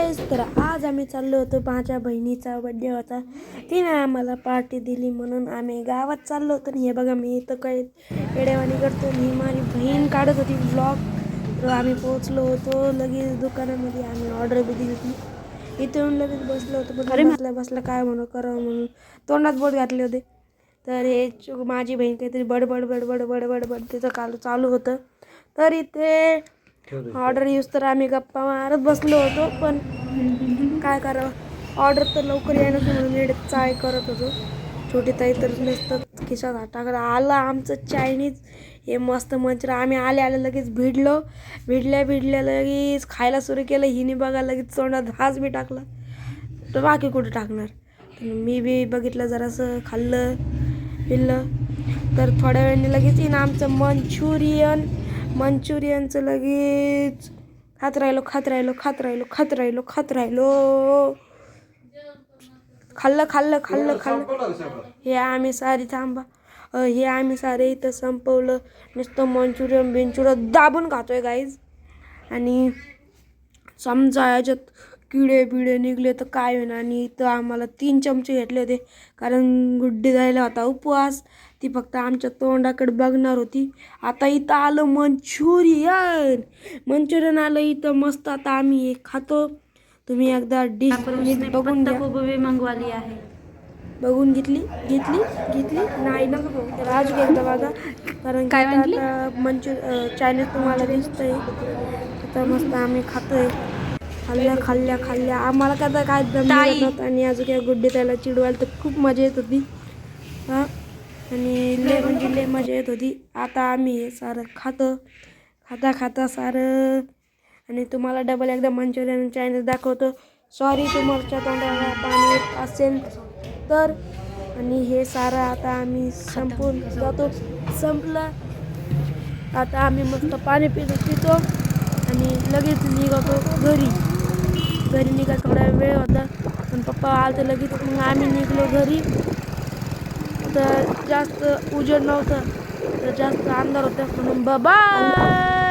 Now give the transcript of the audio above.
गाईस, तर आज आम्ही चाललो होतो. माझ्या बहिणीचा बड्डे होता, तिने आम्हाला पार्टी दिली म्हणून आम्ही गावात चाललो होतो. हे बघा, मी इथं काही येडेवाणी करतो. ही माझी बहीण काढत होती व्लॉग. तर आम्ही पोहोचलो होतो लगेच दुकानामध्ये. आम्ही ऑर्डर बी दिली होती. इथे येऊन लगेच बसलो होतो. पण बसल्या बसल्या काय म्हणू करावं म्हणून तोंडात बोट घातले होते. तर हे माझी बहीण काहीतरी बडबड बडबड बडबड बड तिथं चालू होतं. तर इथे ऑर्डर यूज तर आम्ही गप्पा मारत बसलो होतो. पण काय करावं, ऑर्डर तर लवकर येणार म्हणून एवढे चाय करत होतो. छोटी ताई तर नसतं खिशात हात टाकला. आला आमचं चायनीज, हे मस्त मंचुरियन. आम्ही आले लगेच भिडल्या लगेच खायला सुरू केलं. हिने बघा लगेच तोंडात घास बी टाकला. तर बाकी कुठे टाकणार. तर मी बी बघितलं, जरासं खाल्लं पिल्लं. तर थोड्या वेळाने लगेच येईन आमचं मंचुरियनचं लगेच खात राहिलो. खाल्लं. हे आम्ही सारे इथं संपवलं. नुसतं मंचुरियन दाबून खातोय गाईज. आणि समजा याच्यात किडे बिडे निघले तर काय होईना. आणि इथं आम्हाला 3 चमचे घेतले होते, कारण गुड्डी जायला होता उपवास. ती फक्त आमच्या तोंडाकडे बघणार होती. आता इथं आलं मंचुरियन आलं इथं मस्त. आता आम्ही हे खातो. तुम्ही एकदा डिश बघून घ्या. मंगवाली आहे, बघून घेतली नाही ना. तर आज एकदा बघा, कारण काय म्हटली? आता चायनीज तुम्हाला दिसतंय. आता मस्त आम्ही खातोय. खाल्ल्या आम्हाला काय दम निघत नव्हता. आणि अजून काय गुड्डी त्याला चिडवायला तर खूप मजा येत होती. हां, आणि लय मजा येत होती. आता आम्ही हे सारं खाता सारं. आणि तुम्हाला डबल एकदा मंचुरियन चायनीज दाखवतो. सॉरी तुमच्या तोंडाला पाणी येत असेल तर. आणि हे सारं आता आम्ही संपून जातो. संपलं. आता आम्ही मस्त पाणी पितो आणि लगेच निघतो घरी निघा. थोडा वेळ होता पण पप्पा आले तर लगेच मग आम्ही निघलो घरी. तर जास्त उजेड नव्हतं, तर जास्त अंधार होता म्हणून बाय.